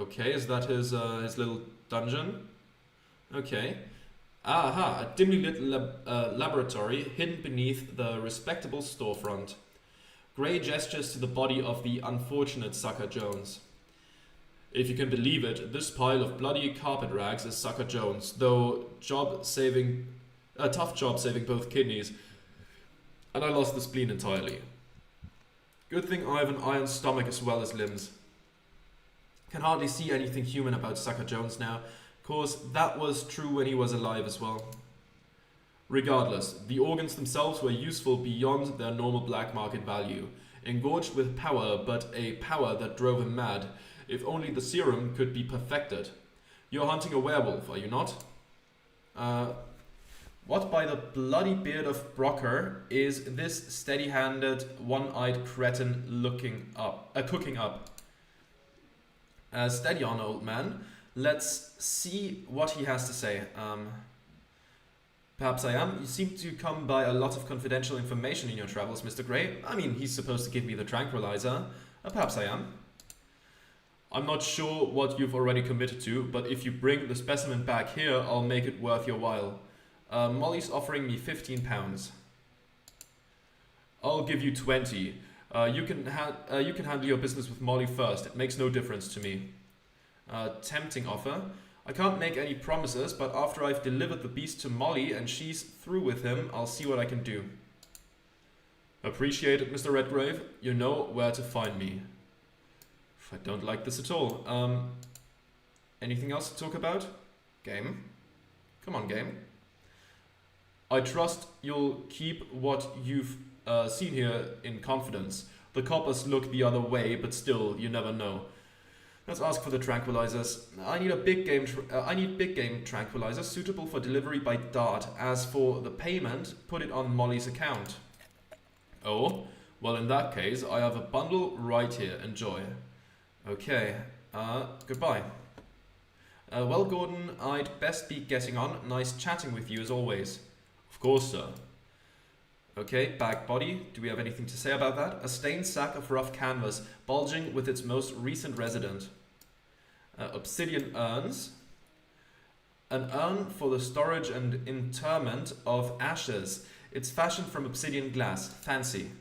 Okay, is that his little dungeon? Okay. Aha, a dimly lit laboratory hidden beneath the respectable storefront. Gray gestures to the body of the unfortunate Sucker Jones. If you can believe it, this pile of bloody carpet rags is Sucker Jones, though a tough job saving both kidneys, and I lost the spleen entirely. Good thing I have an iron stomach as well as limbs. Can hardly see anything human about Sucker Jones now. Of course, that was true when he was alive as well. Regardless, the organs themselves were useful beyond their normal black market value. Engorged with power, but a power that drove him mad. If only the serum could be perfected. You're hunting a werewolf, are you not? What by the bloody beard of Brocker is this steady-handed, one-eyed cretin cooking up? Steady on, old man. Let's see what he has to say. Perhaps I am. You seem to come by a lot of confidential information in your travels, Mr. Gray. I mean, he's supposed to give me the tranquilizer. Perhaps I am. I'm not sure what you've already committed to, but if you bring the specimen back here, I'll make it worth your while. Molly's offering me £15. I'll give you 20. You can handle your business with Molly first. It makes no difference to me. Tempting offer. I can't make any promises, but after I've delivered the beast to Molly and she's through with him, I'll see what I can do. Appreciate it, Mr. Redgrave. You know where to find me. I don't like this at all. Anything else to talk about? Game? Come on, game. I trust you'll keep what you've seen here in confidence. The coppers look the other way, but still, you never know. Let's ask for the tranquilizers. I need big game tranquilizers suitable for delivery by dart. As for the payment, put it on Molly's account. Oh, well in that case, I have a bundle right here. Enjoy. Okay, goodbye. Well, Gordon, I'd best be getting on. Nice chatting with you as always. Of course, sir. Okay, bag body. Do we have anything to say about that? A stained sack of rough canvas, bulging with its most recent resident. Obsidian urns. An urn for the storage and interment of ashes. It's fashioned from obsidian glass. Fancy.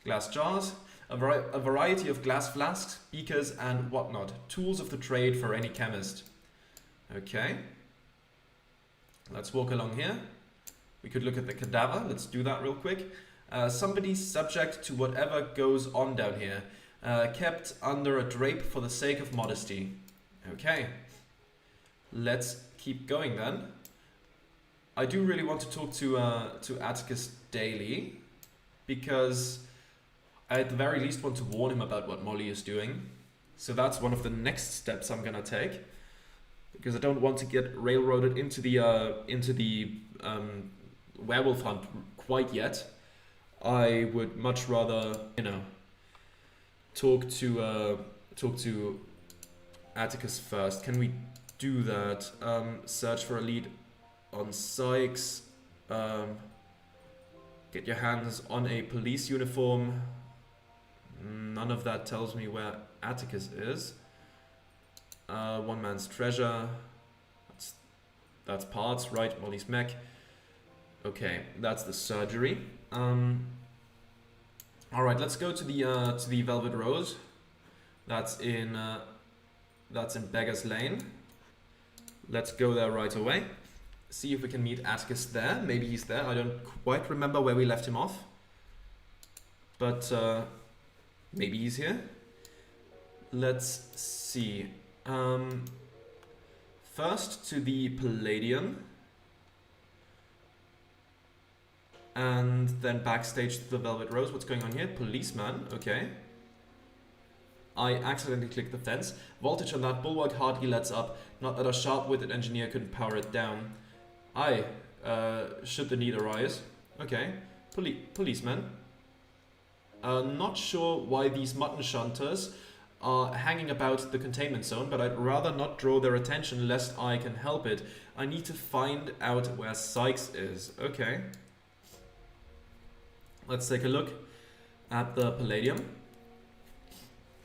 Glass jars. A variety of glass flasks, beakers, and whatnot. Tools of the trade for any chemist. Okay. Let's walk along here. We could look at the cadaver. Let's do that real quick. Somebody's subject to whatever goes on down here. Kept under a drape for the sake of modesty. Okay. Let's keep going then. I do really want to talk to Atticus Daly, because I at the very least want to warn him about what Molly is doing. So that's one of the next steps I'm gonna take, because I don't want to get railroaded into the werewolf hunt quite yet. I would much rather, talk to Atticus first. Can we do that? Search for a lead on Sykes. Get your hands on a police uniform. None of that tells me where Atticus is. One man's treasure. That's parts, right? Molly's mech. Okay, that's the surgery. All right, let's go to the Velvet Rose. That's in Beggar's Lane. Let's go there right away. See if we can meet Atticus there. Maybe he's there. I don't quite remember where we left him off, but maybe he's here. Let's see. First to the Palladium, and then backstage to the Velvet Rose. What's going on here? Policeman, okay. I accidentally clicked the fence. Voltage on that bulwark hardly lets up. Not that a sharp-witted engineer couldn't power it down. Aye, should the need arise. Okay, policeman. Not sure why these mutton shunters are hanging about the containment zone, but I'd rather not draw their attention lest I can help it. I need to find out where Sykes is. Okay. Let's take a look at the Palladium.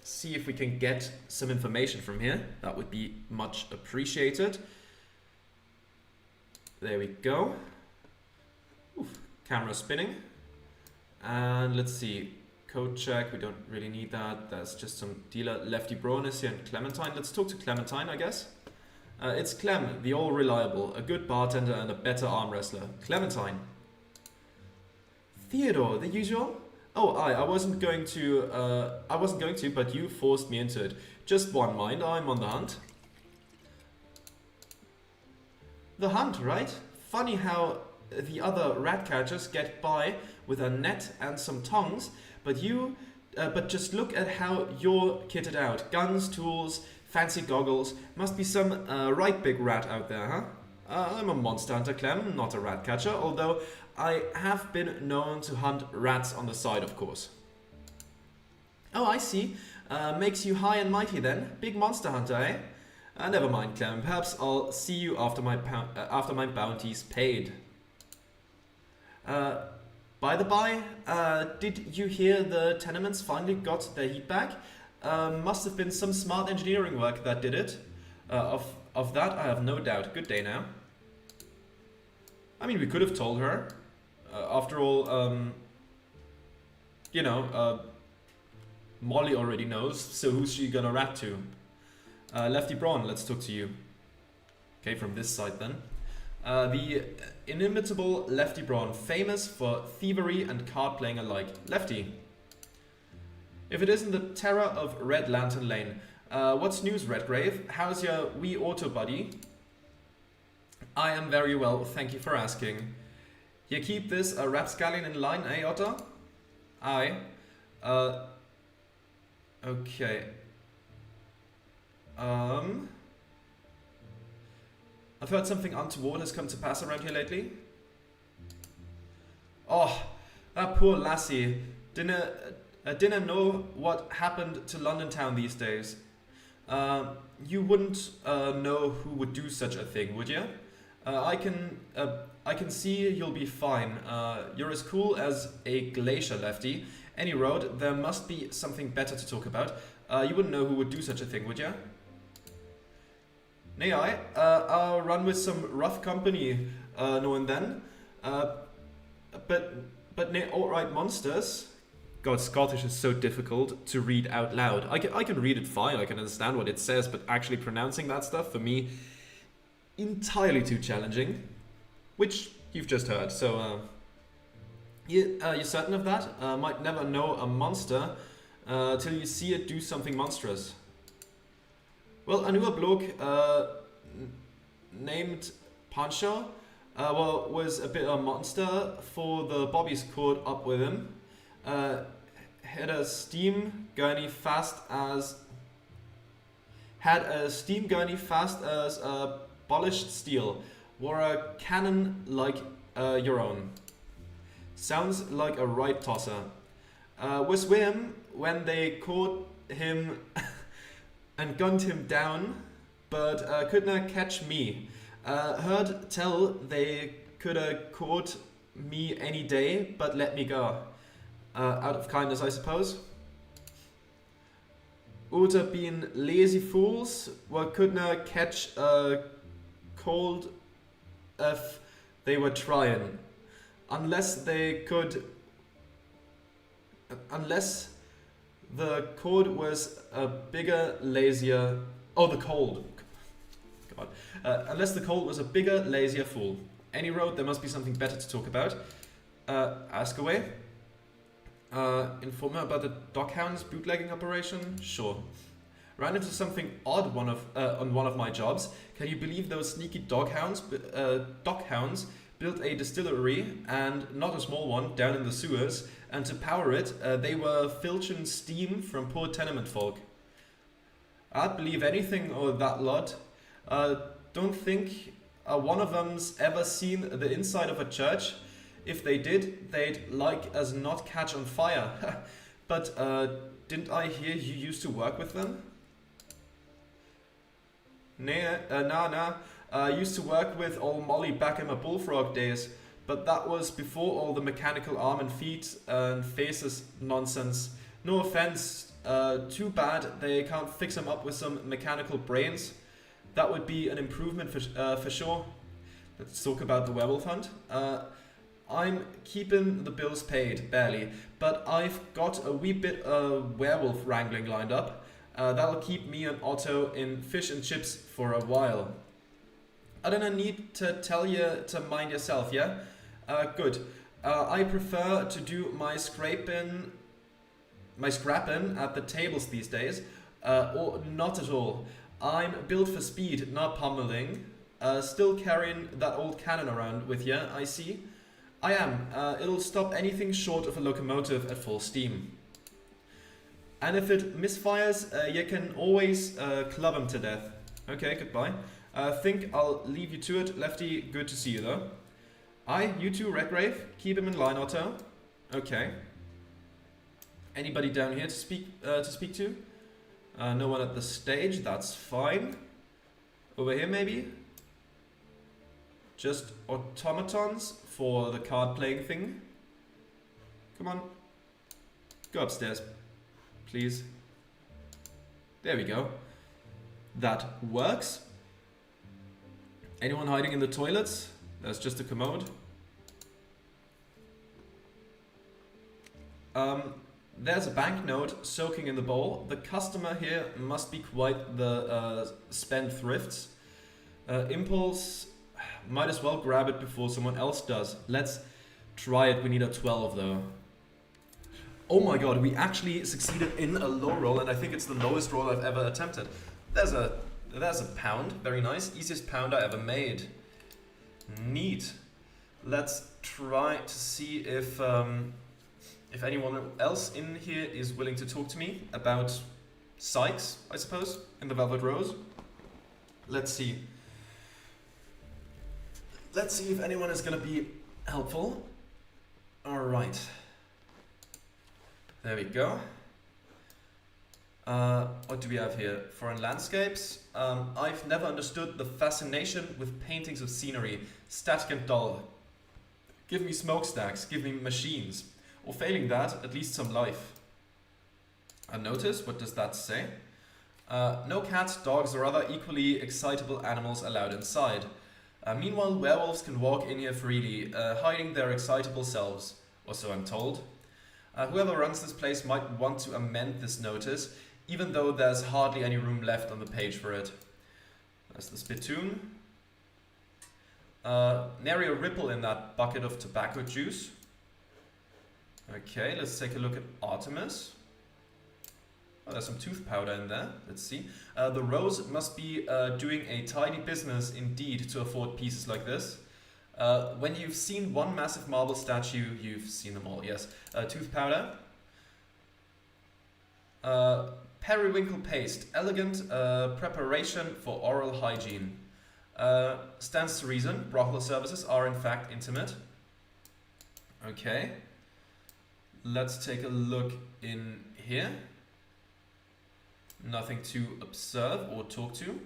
see if we can get some information from here. That would be much appreciated. There we go. Oof, camera spinning. And let's see. Code check, we don't really need that. There's just some dealer. Lefty Braun is here and Clementine. Let's talk to Clementine, I guess. It's Clem, the all-reliable, a good bartender and a better arm wrestler. Clementine. Theodore, the usual? Oh, I wasn't going to, but you forced me into it. Just one mind, I'm on the hunt. The hunt, right? Funny how the other rat catchers get by with a net and some tongs, but just look at how you're kitted out. Guns, tools, fancy goggles. Must be some right big rat out there, huh? I'm a monster hunter, Clem, not a rat catcher, although I have been known to hunt rats on the side, of course. Oh, I see. Makes you high and mighty then. Big monster hunter, eh? Never mind, Clem. Perhaps I'll see you after my bounty's paid. By the by, did you hear the tenements finally got their heat back? Must have been some smart engineering work that did it. Of that, I have no doubt. Good day now. I mean, we could have told her. After all, you know, Molly already knows, so who's she gonna rat to? Lefty Braun, let's talk to you. Okay, from this side then. The inimitable Lefty Braun, famous for thievery and card playing alike. Lefty. If it isn't the terror of Red Lantern Lane. What's news, Redgrave? How's your wee auto buddy? I am very well, thank you for asking. You keep this rapscallion in line, eh, Otter? Aye. Okay. I've heard something untoward has come to pass around here lately. Oh, that poor lassie. Didn't know what happened to London town these days. You wouldn't know who would do such a thing, would you? I can see you'll be fine. You're as cool as a glacier, Lefty. Any road, there must be something better to talk about. You wouldn't know who would do such a thing, would you? Nay, I'll run with some rough company now and then. But nay, alright monsters. God, Scottish is so difficult to read out loud. I can read it fine, I can understand what it says, but actually pronouncing that stuff, for me, entirely too challenging. Which you've just heard, so you're certain of that? Might never know a monster till you see it do something monstrous. Well, I knew a bloke named Pancho, was a bit of a monster for the bobbies caught up with him. Had a steam gurney fast as polished steel. Wore a cannon like your own. Sounds like a right tosser. Was with him when they caught him and gunned him down, but couldn't catch me. Heard tell they coulda caught me any day, but let me go. Out of kindness, I suppose. Oughta been lazy fools, what couldn't catch a cold if they were trying. Unless the cord was a bigger, lazier... Oh, the cold. God. Unless the cold was a bigger, lazier fool. Any road, there must be something better to talk about. Ask away. Inform her about the Dockhounds bootlegging operation? Sure. Ran into something odd on one of my jobs. Can you believe those sneaky Dockhounds built a distillery, and not a small one, down in the sewers, and to power it, they were filching steam from poor tenement folk. I'd believe anything of that lot. Don't think one of them's ever seen the inside of a church. If they did, they'd like as not catch on fire. But didn't I hear you used to work with them? Nah. I used to work with old Molly back in my bullfrog days, but that was before all the mechanical arm and feet and faces nonsense. No offense, too bad they can't fix them up with some mechanical brains. That would be an improvement for sure. Let's talk about the werewolf hunt. I'm keeping the bills paid, barely, but I've got a wee bit of werewolf wrangling lined up. That'll keep me and Otto in fish and chips for a while. I don't need to tell you to mind yourself, yeah? Good. I prefer to do my scrapping at the tables these days, or not at all. I'm built for speed, not pummeling. Still carrying that old cannon around with you, I see. I am. It'll stop anything short of a locomotive at full steam. And if it misfires, you can always club him to death. Okay, goodbye. Think I'll leave you to it. Lefty, good to see you though. Aye, you too, Redgrave. Keep him in line, Otto. Okay. Anybody down here to speak to? No one at the stage, that's fine. Over here maybe? Just automatons for the card playing thing. Come on. Go upstairs, please. There we go. That works. Anyone hiding in the toilets? There's just a commode. There's a banknote soaking in the bowl. The customer here must be quite the spendthrifts. Impulse, might as well grab it before someone else does. Let's try it. We need a 12 though. Oh my god, we actually succeeded in a low roll, and I think it's the lowest roll I've ever attempted. There's a pound, very nice. Easiest pound I ever made. Neat. Let's try to see if anyone else in here is willing to talk to me about Sykes, I suppose, in the Velvet Rose. Let's see. Let's see if anyone is going to be helpful. Alright. There we go. What do we have here? Foreign landscapes. I've never understood the fascination with paintings of scenery, static and dull. Give me smokestacks, give me machines. Or failing that, at least some life. A notice, what does that say? No cats, dogs or other equally excitable animals allowed inside. Meanwhile, werewolves can walk in here freely, hiding their excitable selves, or so I'm told. Whoever runs this place might want to amend this notice, even though there's hardly any room left on the page for it. There's the spittoon. Nary a ripple in that bucket of tobacco juice. Okay, let's take a look at Artemis. Oh, there's some tooth powder in there. Let's see. The Rose must be doing a tidy business indeed to afford pieces like this. When you've seen one massive marble statue, you've seen them all, yes. Tooth powder. Periwinkle paste. Elegant preparation for oral hygiene. Stands to reason, brothel services are in fact intimate. Okay. Let's take a look in here. Nothing to observe or talk to.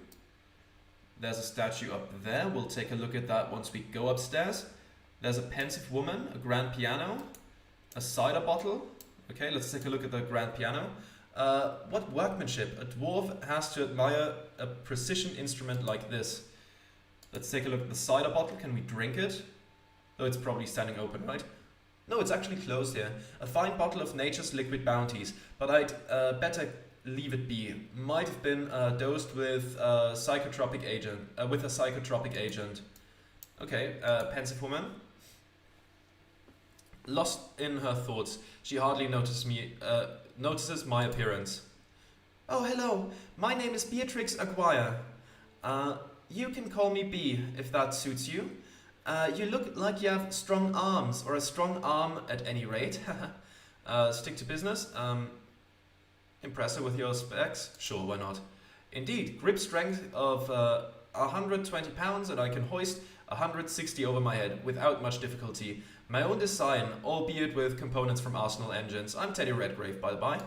There's a statue up there. We'll take a look at that once we go upstairs. There's a pensive woman, a grand piano, a cider bottle. Okay, let's take a look at the grand piano. What workmanship. A dwarf has to admire a precision instrument like this. Let's take a look at the cider bottle. Can we drink it? Oh, it's probably standing open, right? No, it's actually closed here. A fine bottle of nature's liquid bounties, but I'd better leave it be. Might have been dosed with a psychotropic agent. Okay, pensive woman. Lost in her thoughts, she hardly notices my appearance. Oh, hello. My name is Beatrix Aguirre. You can call me B, if that suits you. You look like you have strong arms, or a strong arm at any rate. Stick to business. Impress her with your specs? Sure, why not? Indeed, grip strength of 120 pounds, and I can hoist 160 over my head without much difficulty. My own design, albeit with components from Arsenal engines. I'm Teddy Redgrave, by the by.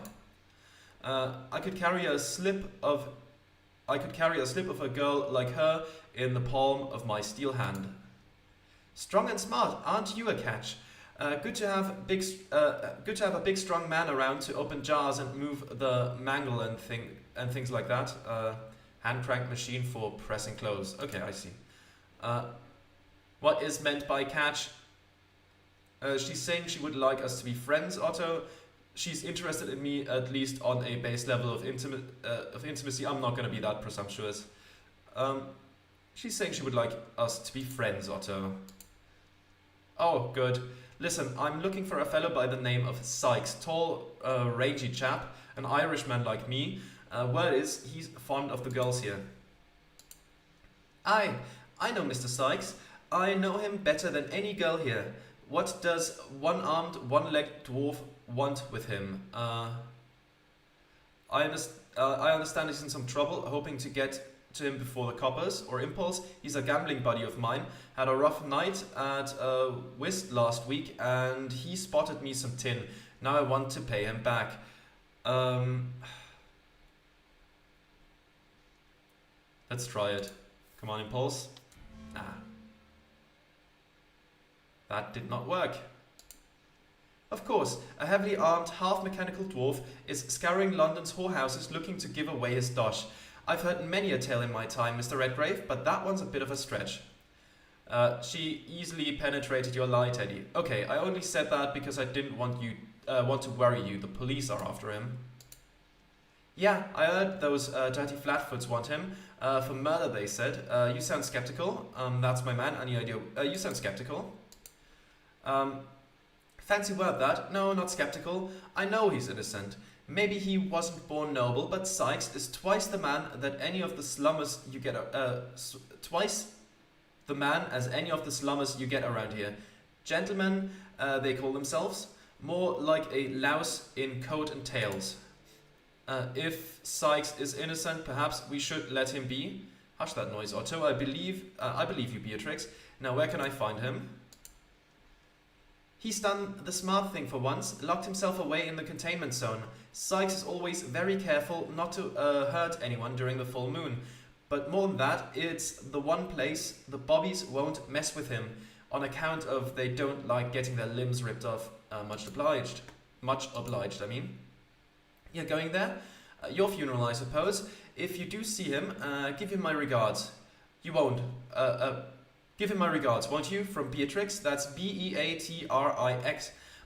I could carry a slip of a girl like her in the palm of my steel hand. Strong and smart, aren't you a catch? Good to have a big strong man around to open jars and move the mangle and things like that. Hand crank machine for pressing clothes. Okay, I see. What is meant by catch? She's saying she would like us to be friends, Otto. She's interested in me at least on a base level of intimacy. I'm not going to be that presumptuous. She's saying she would like us to be friends, Otto. Oh, good. Listen, I'm looking for a fellow by the name of Sykes. Tall, rangy chap, an Irishman like me. Word is, he's fond of the girls here. I know Mr. Sykes. I know him better than any girl here. What does one-armed, one-legged dwarf want with him? I understand he's in some trouble, hoping to get to him before the coppers or impulse. He's a gambling buddy of mine. Had a rough night at whist last week and he spotted me some tin. Now I want to pay him back. Let's try it. Come on, impulse. That did not work. Of course, a heavily armed, half-mechanical dwarf is scouring London's whorehouses looking to give away his dosh. I've heard many a tale in my time, Mr. Redgrave, but that one's a bit of a stretch. She easily penetrated your lie, Teddy. Okay, I only said that because I didn't want to worry you. The police are after him. Yeah, I heard those dirty flatfoots want him. For murder, they said. You sound skeptical. That's my man. Any idea? You sound skeptical. Fancy word that. No, not skeptical. I know he's innocent. Maybe he wasn't born noble, but Sykes is twice the man that any of the slummers you get. Twice the man as any of the slummers you get around here. Gentlemen, they call themselves. More like a louse in coat and tails. If Sykes is innocent, perhaps we should let him be. Hush that noise, Otto. I believe you, Beatrix. Now, where can I find him? He's done the smart thing for once, locked himself away in the containment zone. Sykes is always very careful not to hurt anyone during the full moon. But more than that, it's the one place the bobbies won't mess with him on account of they don't like getting their limbs ripped off. Much obliged. Much obliged, I mean. You're going there? Your funeral, I suppose. If you do see him, give him my regards. You won't. Give him my regards, won't you? From Beatrix. That's Beatrix.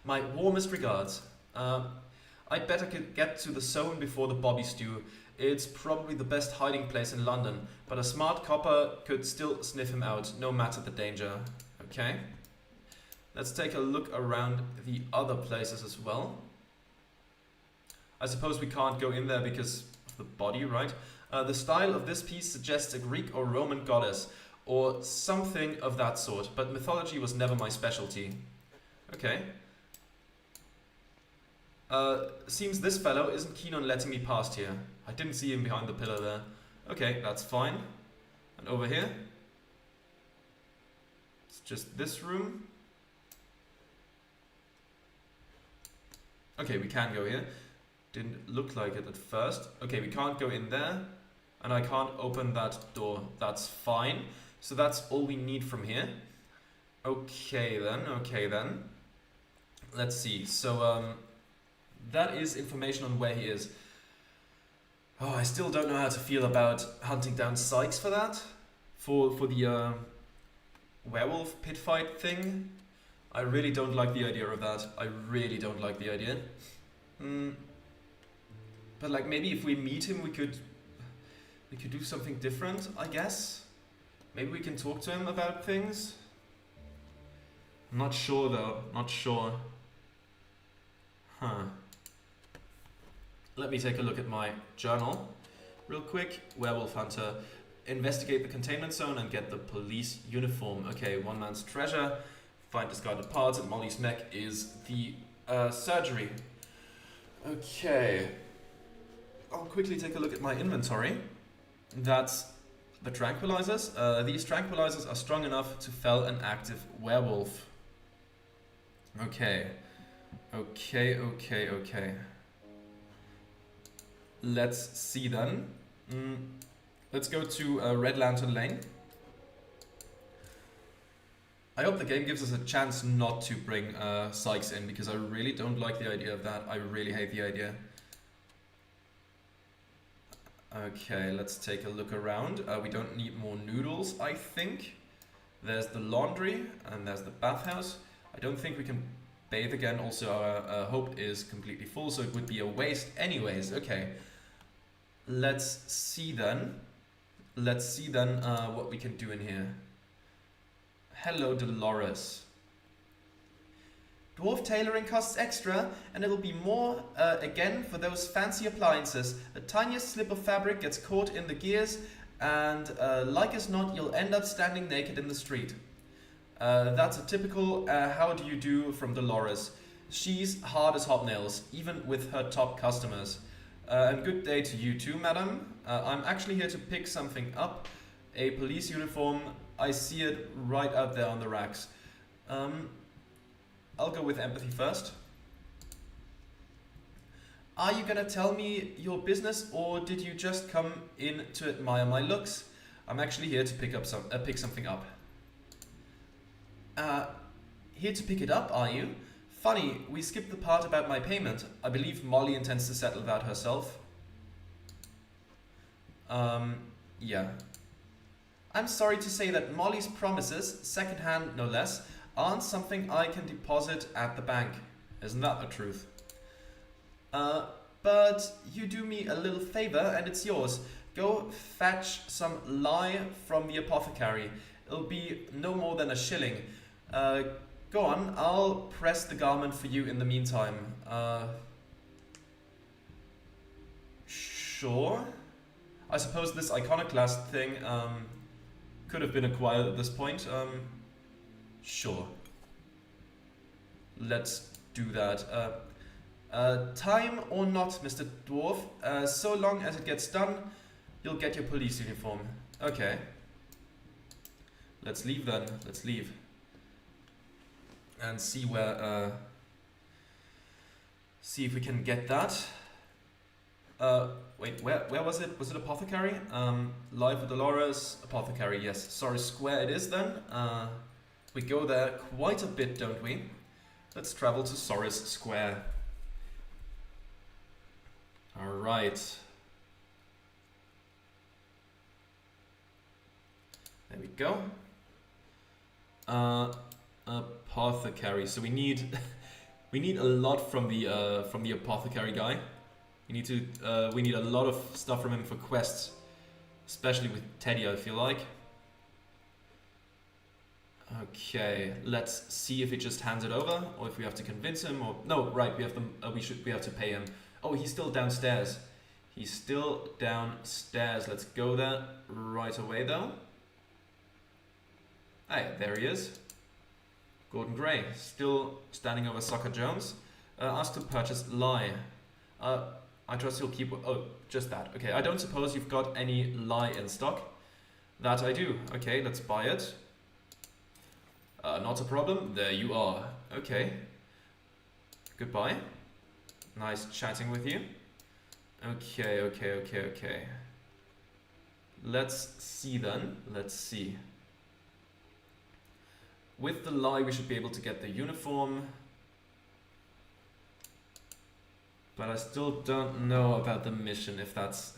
My warmest regards. I'd better get to the zone before the bobbies do. It's probably the best hiding place in London, but a smart copper could still sniff him out, no matter the danger. Okay. Let's take a look around the other places as well. I suppose we can't go in there because of the body, right? The style of this piece suggests a Greek or Roman goddess, or something of that sort, but mythology was never my specialty. Okay. Seems this fellow isn't keen on letting me past here. I didn't see him behind the pillar there. Okay, that's fine. And over here? It's just this room. Okay, we can go here. Didn't look like it at first. Okay, we can't go in there. And I can't open that door. That's fine. So that's all we need from here. Okay then. Let's see. So that is information on where he is. Oh, I still don't know how to feel about hunting down Sykes for that. For the werewolf pit fight thing. I really don't like the idea of that. I really don't like the idea. But like maybe if we meet him we could do something different, I guess. Maybe we can talk to him about things. I'm not sure though, not sure. Let me take a look at my journal real quick. Werewolf hunter. Investigate the containment zone and get the police uniform. Okay, one man's treasure. Find discarded parts. At Molly's neck is the surgery. Okay. I'll quickly take a look at my inventory. That's the tranquilizers. These tranquilizers are strong enough to fell an active werewolf. Okay. Let's see then. Let's go to Red Lantern Lane. I hope the game gives us a chance not to bring Sykes in, because I really don't like the idea of that. I really hate the idea. Okay, let's take a look around. We don't need more noodles, I think. There's the laundry and there's the bathhouse. I don't think we can bathe again. Also, our hope is completely full, so it would be a waste anyways. Okay, let's see then. What we can do in here. Hello, Dolores. Dwarf tailoring costs extra, and it'll be more again for those fancy appliances. The tiniest slip of fabric gets caught in the gears, and like as not, you'll end up standing naked in the street. That's a typical how do you do from Dolores. She's hard as hobnails, even with her top customers. And good day to you too, madam. I'm actually here to pick something up. A police uniform. I see it right out there on the racks. I'll go with empathy first. Are you gonna tell me your business, or did you just come in to admire my looks? I'm actually here to pick something up. Here to pick it up, are you? Funny, we skipped the part about my payment. I believe Molly intends to settle that herself. Yeah. I'm sorry to say that Molly's promises, second-hand no less, aren't something I can deposit at the bank. Isn't that the truth? But you do me a little favor and it's yours. Go fetch some lye from the apothecary. It'll be no more than $1. Go on, I'll press the garment for you in the meantime. Sure. I suppose this iconoclast thing could have been acquired at this point. Sure. Let's do that. Time or not, Mr. Dwarf, so long as it gets done, you'll get your police uniform. Okay. Let's leave then. Let's leave. And see where, see if we can get that. Wait, where was it? Was it apothecary? Live with Dolores, apothecary, yes. Sorry, square it is then. We go there quite a bit, don't we? Let's travel to Soris Square. Alright. There we go. Apothecary. So we need we need a lot from the apothecary guy. We need a lot of stuff from him for quests, especially with Teddy, I feel like. Okay, let's see if he just hands it over, or if we have to convince him, or no, right? We have to pay him. Oh, he's still downstairs. He's still downstairs. Let's go there right away, though. Hey, there he is. Gordon Gray, still standing over Sucker Jones. Asked to purchase lye. I trust you'll keep. Oh, just that. Okay, I don't suppose you've got any lye in stock. That I do. Okay, let's buy it. Not a problem. There you are. Okay. Goodbye. Nice chatting with you. Okay. Let's see then. Let's see. With the lye, we should be able to get the uniform. But I still don't know about the mission, if that's...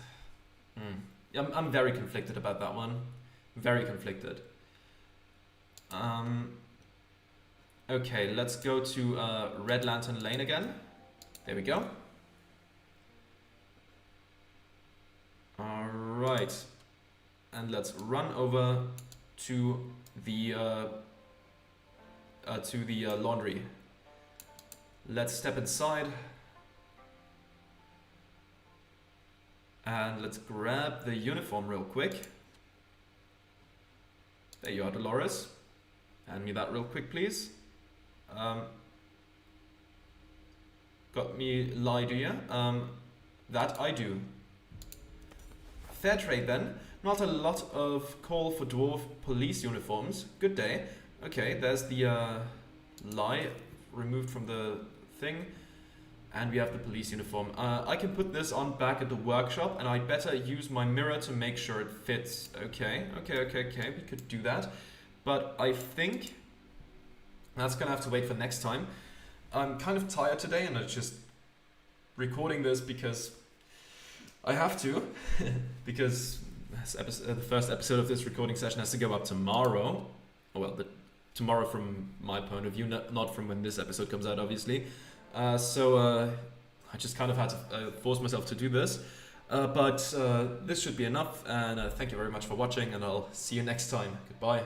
I'm very conflicted about that one. Very conflicted. Okay, let's go to Red Lantern Lane again. There we go. Alright. And let's run over to the laundry. Let's step inside. And let's grab the uniform real quick. There you are, Dolores. Hand me that real quick, please. Got me lye, do you? That I do. Fair trade then. Not a lot of call for dwarf police uniforms. Good day. Okay, there's the lye removed from the thing. And we have the police uniform. I can put this on back at the workshop, and I'd better use my mirror to make sure it fits. Okay. We could do that. But I think That's gonna have to wait for next time. I'm kind of tired today, and I'm just recording this because I have to, because the first episode of this recording session has to go up tomorrow. Well, tomorrow from my point of view, not from when this episode comes out, obviously. So I just kind of had to force myself to do this. But this should be enough, and thank you very much for watching, and I'll see you next time. Goodbye.